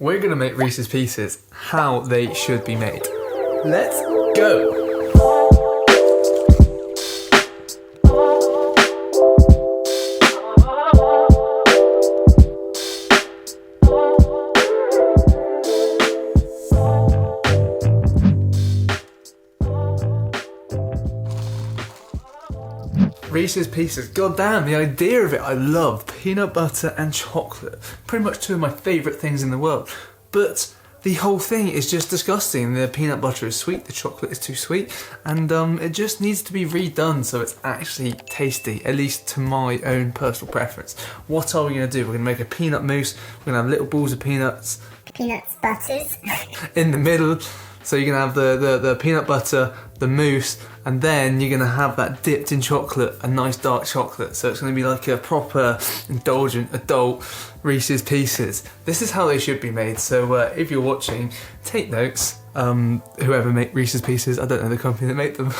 We're gonna make Reese's Pieces how they should be made. Let's go! Reese's Pieces, goddamn, the idea of it I love. Peanut butter and chocolate. Pretty much two of my favourite things in the world. But the whole thing is just disgusting. The peanut butter is sweet, the chocolate is too sweet, and it just needs to be redone so it's actually tasty, at least to my own personal preference. What are we going to do? We're going to make a peanut mousse, we're going to have little balls of peanuts. Peanuts, butters. In the middle. So you're going to have the peanut butter, the mousse, and then you're going to have that dipped in chocolate, a nice dark chocolate. So it's going to be like a proper, indulgent, adult Reese's Pieces. This is how they should be made. So if you're watching, take notes. Whoever make Reese's Pieces, I don't know the company that made them.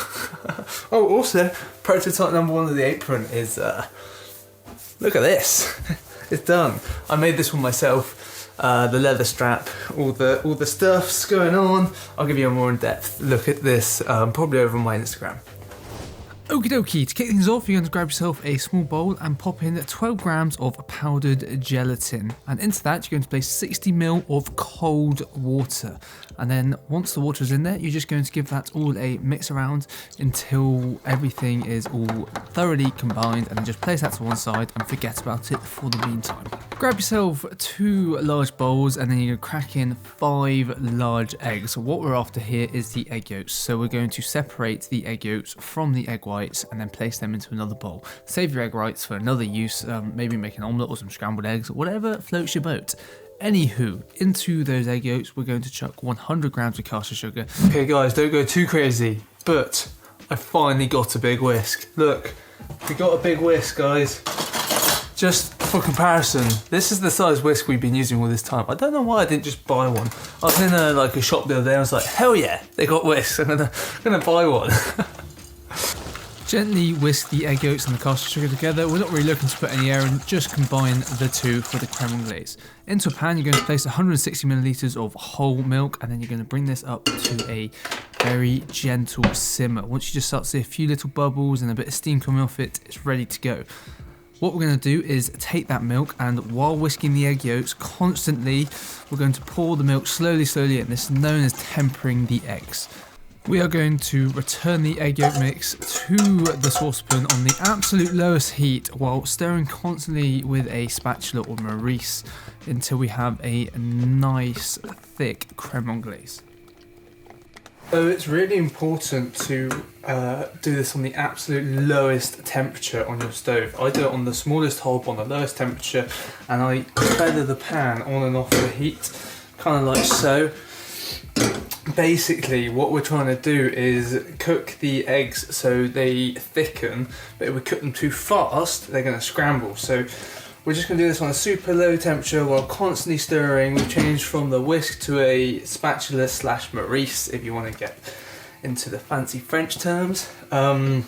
Oh, also, prototype number 1 of the apron is, look at this. It's done. I made this one myself. The leather strap, all the stuff's going on. I'll give you a more in-depth look at this, probably over on my Instagram. Okie dokie, to kick things off, you're going to grab yourself a small bowl and pop in 12 grams of powdered gelatin. And into that, you're going to place 60 ml of cold water. And then once the water is in there, you're just going to give that all a mix around until everything is all thoroughly combined, and then just place that to one side and forget about it for the meantime. Grab yourself 2 large bowls, and then you're going to crack in 5 large eggs. So what we're after here is the egg yolks. So we're going to separate the egg yolks from the egg whites and then place them into another bowl. Save your egg whites for another use, maybe make an omelette or some scrambled eggs, whatever floats your boat. Anywho, into those egg yolks, we're going to chuck 100 grams of caster sugar. Okay guys, don't go too crazy, but I finally got a big whisk. Look, we got a big whisk, guys. Just for comparison, this is the size whisk we've been using all this time. I don't know why I didn't just buy one. I was in a shop the other day and I was like, hell yeah, they got whisks, I'm gonna buy one. Gently whisk the egg yolks and the caster sugar together. We're not really looking to put any air in, just combine the two for the creme anglaise. Into a pan, you're going to place 160 millilitres of whole milk, and then you're going to bring this up to a very gentle simmer. Once you just start to see a few little bubbles and a bit of steam coming off it, it's ready to go. What we're going to do is take that milk, and while whisking the egg yolks constantly, we're going to pour the milk slowly in. This is known as tempering the eggs. We are going to return the egg yolk mix to the saucepan on the absolute lowest heat while stirring constantly with a spatula or a Reese until we have a nice thick creme anglaise. So it's really important to do this on the absolute lowest temperature on your stove. I do it on the smallest hob on the lowest temperature, and I feather the pan on and off the heat, kind of like so. Basically, what we're trying to do is cook the eggs so they thicken, but if we cook them too fast, they're going to scramble. So we're just going to do this on a super low temperature while constantly stirring. We've changed from the whisk to a spatula / Reese, if you want to get into the fancy French terms. And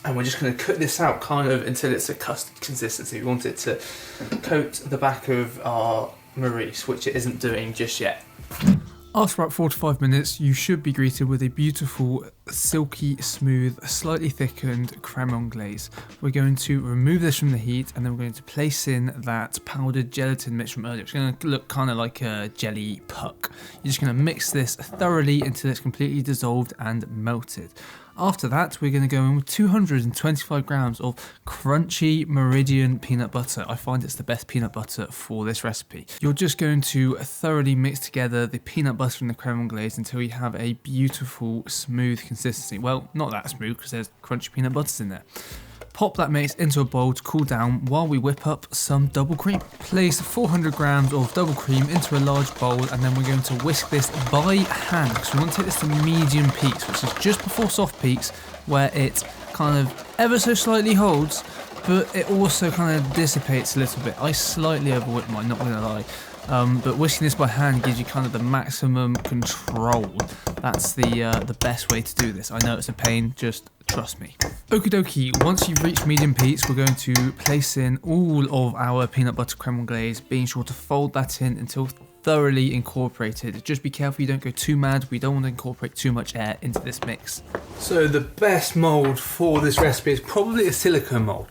we're just going to cook this out kind of until it's a custard consistency. We want it to coat the back of our Reese, which it isn't doing just yet. After about 4 to 5 minutes, you should be greeted with a beautiful, silky, smooth, slightly thickened creme anglaise. We're going to remove this from the heat, and then we're going to place in that powdered gelatin mix from earlier. It's going to look kind of like a jelly puck. You're just going to mix this thoroughly until it's completely dissolved and melted. After that, we're going to go in with 225 grams of crunchy Meridian peanut butter. I find it's the best peanut butter for this recipe. You're just going to thoroughly mix together the peanut butter and the creme anglaise until you have a beautiful, smooth consistency. Well, not that smooth because there's crunchy peanut butters in there. Pop that mix into a bowl to cool down while we whip up some double cream. Place 400 grams of double cream into a large bowl, and then we're going to whisk this by hand because we want to take this to medium peaks, which is just before soft peaks, where it kind of ever so slightly holds, but it also kind of dissipates a little bit. I slightly overwhip mine, not going to lie. But whisking this by hand gives you kind of the maximum control. That's the best way to do this. I know it's a pain, just trust me. Okie dokie, once you've reached medium peaks, we're going to place in all of our peanut butter creme anglaise, being sure to fold that in until thoroughly incorporated. Just be careful you don't go too mad. We don't want to incorporate too much air into this mix. So the best mould for this recipe is probably a silicone mould.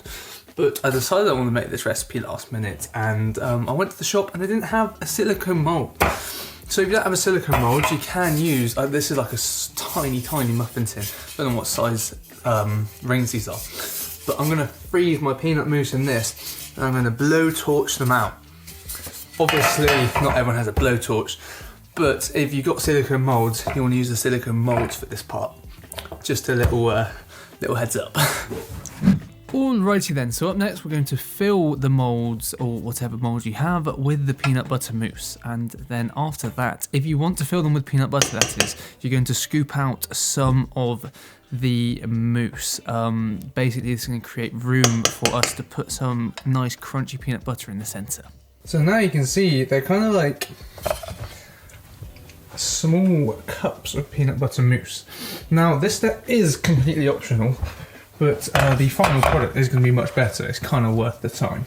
But I decided I want to make this recipe last minute, and I went to the shop and they didn't have a silicone mould. So if you don't have a silicone mould, you can use, this is like a tiny muffin tin. I don't know what size rings these are. But I'm going to freeze my peanut mousse in this, and I'm going to blowtorch them out. Obviously, not everyone has a blowtorch, but if you've got silicone moulds, you want to use the silicone moulds for this part. Just a little heads up. Alrighty then, so up next we're going to fill the moulds, or whatever mould you have, with the peanut butter mousse. And then after that, if you want to fill them with peanut butter, that is, you're going to scoop out some of the mousse. Basically, this is going to create room for us to put some nice crunchy peanut butter in the centre. So now you can see they're kind of like small cups of peanut butter mousse. Now this step is completely optional, but the final product is going to be much better. It's kind of worth the time.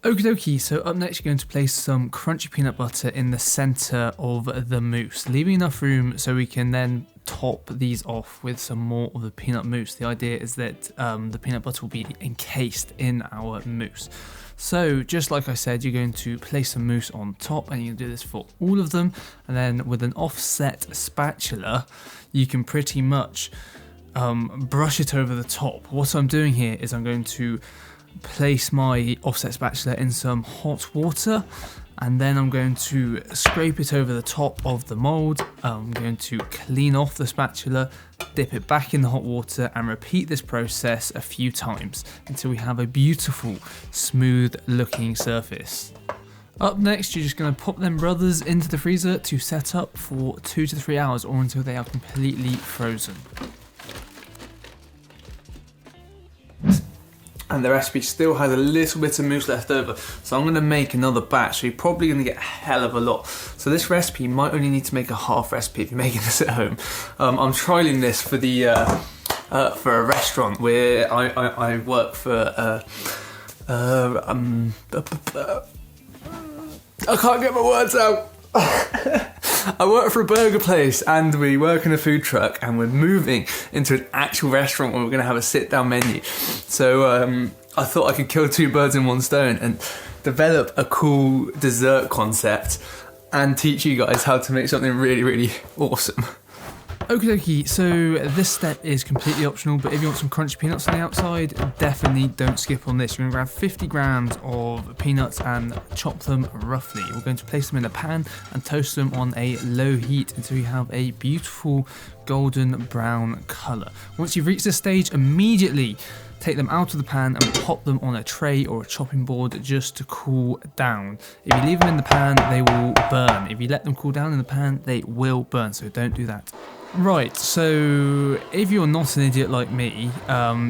Okie dokie, so up next you're going to place some crunchy peanut butter in the centre of the mousse, leaving enough room so we can then top these off with some more of the peanut mousse. The idea is that the peanut butter will be encased in our mousse. So just like I said, you're going to place some mousse on top, and you can do this for all of them, and then with an offset spatula you can pretty much brush it over the top. What I'm doing here is I'm going to place my offset spatula in some hot water, and then I'm going to scrape it over the top of the mould. I'm going to clean off the spatula, dip it back in the hot water, and repeat this process a few times until we have a beautiful, smooth looking surface. Up next, you're just going to pop them brothers into the freezer to set up for 2 to 3 hours, or until they are completely frozen. And the recipe still has a little bit of mousse left over, so I'm going to make another batch, so you're probably going to get a hell of a lot. So this recipe, you might only need to make a half recipe if you're making this at home. I'm trialling this for a restaurant where I work for I can't get my words out. I work for a burger place, and we work in a food truck, and we're moving into an actual restaurant where we're going to have a sit-down menu. So I thought I could kill 2 birds in 1 stone and develop a cool dessert concept and teach you guys how to make something really, really awesome. Okie dokie, so this step is completely optional, but if you want some crunchy peanuts on the outside, definitely don't skip on this. You're going to grab 50 grams of peanuts and chop them roughly. We're going to place them in a pan and toast them on a low heat until you have a beautiful golden brown colour. Once you've reached this stage, immediately take them out of the pan and pop them on a tray or a chopping board just to cool down. If you leave them in the pan, they will burn. If you let them cool down in the pan, they will burn, so don't do that. Right, so if you're not an idiot like me,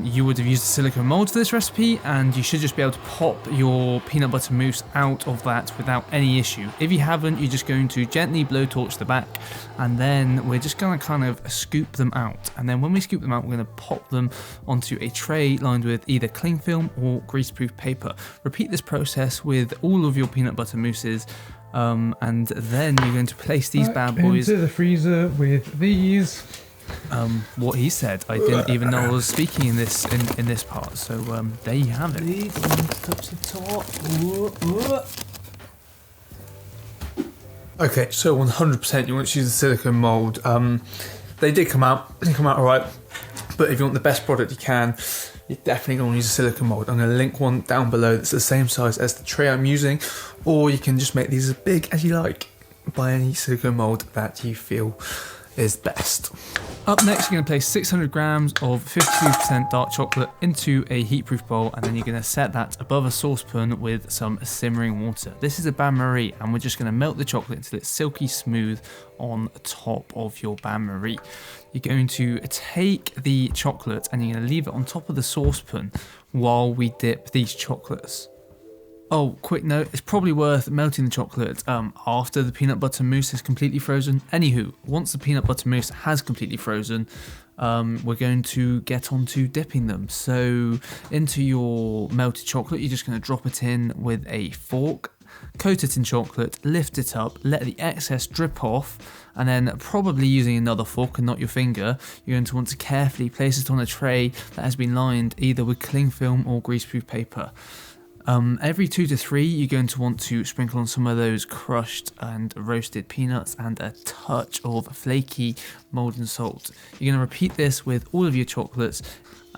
you would have used a silicone mould for this recipe, and you should just be able to pop your peanut butter mousse out of that without any issue. If you haven't, you're just going to gently blowtorch the back, and then we're just going to kind of scoop them out. And then when we scoop them out, we're going to pop them onto a tray lined with either cling film or greaseproof paper. Repeat this process with all of your peanut butter mousses. And then you're going to place these bad boys into the freezer with these. What he said, I didn't even know I was speaking in this part. So there you have it. These up to the top. Okay, so 100% you want to use the silicone mould. They did come out. They come out alright. But if you want the best product you can, you're definitely going to use a silicone mould. I'm going to link one down below that's the same size as the tray I'm using, or you can just make these as big as you like. Buy any silicone mould that you feel is best. Up next, you're going to place 600 grams of 52% dark chocolate into a heatproof bowl, and then you're going to set that above a saucepan with some simmering water. This is a bain-marie, and we're just going to melt the chocolate until it's silky smooth on top of your bain-marie. You're going to take the chocolate and you're going to leave it on top of the saucepan while we dip these chocolates. Oh, quick note, it's probably worth melting the chocolate after the peanut butter mousse is completely frozen. Anywho, once the peanut butter mousse has completely frozen, we're going to get on to dipping them. So into your melted chocolate, you're just going to drop it in with a fork, coat it in chocolate, lift it up, let the excess drip off, and then probably using another fork and not your finger, you're going to want to carefully place it on a tray that has been lined either with cling film or greaseproof paper. Every 2 to 3, you're going to want to sprinkle on some of those crushed and roasted peanuts and a touch of flaky molten salt. You're going to repeat this with all of your chocolates,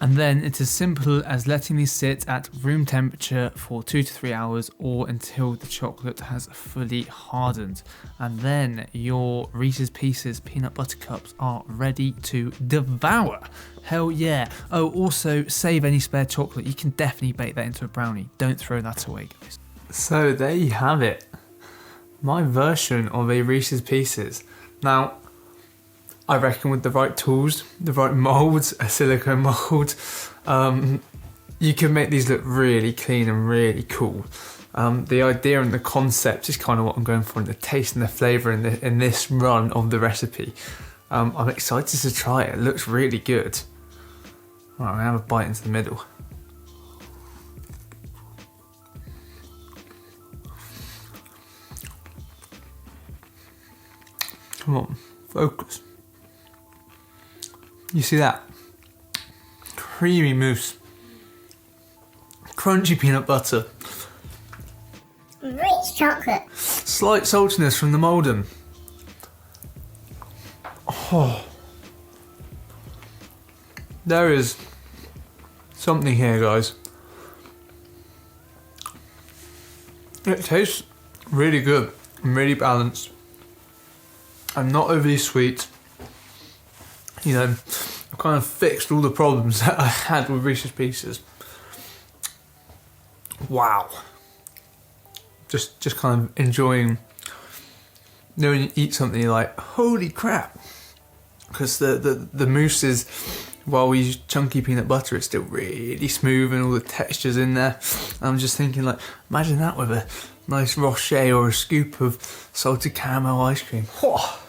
and then it's as simple as letting these sit at room temperature for 2 to 3 hours or until the chocolate has fully hardened. And then your Reese's Pieces peanut butter cups are ready to devour. Hell yeah. Oh, also save any spare chocolate. You can definitely bake that into a brownie. Don't throw that away, guys. So there you have it. My version of a Reese's Pieces. Now, I reckon with the right tools, the right moulds, a silicone mould, you can make these look really clean and really cool. The idea and the concept is kind of what I'm going for, and the taste and the flavour in this run of the recipe. I'm excited to try it. It looks really good. Right, I'm going to have a bite into the middle. Come on, focus. You see that? Creamy mousse. Crunchy peanut butter. Rich chocolate. Slight saltiness from the Mould'em. Oh. There is something here, guys. It tastes really good and really balanced. And not overly sweet. You know, I've kind of fixed all the problems that I had with Reese's Pieces. Wow. Just kind of enjoying, you know, when you eat something you're like, holy crap. Because the mousse is, while we use chunky peanut butter, it's still really smooth and all the texture's in there. I'm just thinking, like, imagine that with a nice rocher or a scoop of salted caramel ice cream. Oh.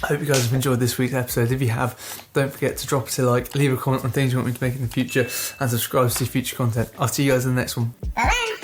I hope you guys have enjoyed this week's episode. If you have, don't forget to drop us a like, leave a comment on things you want me to make in the future, and subscribe to see future content. I'll see you guys in the next one. Bye-bye.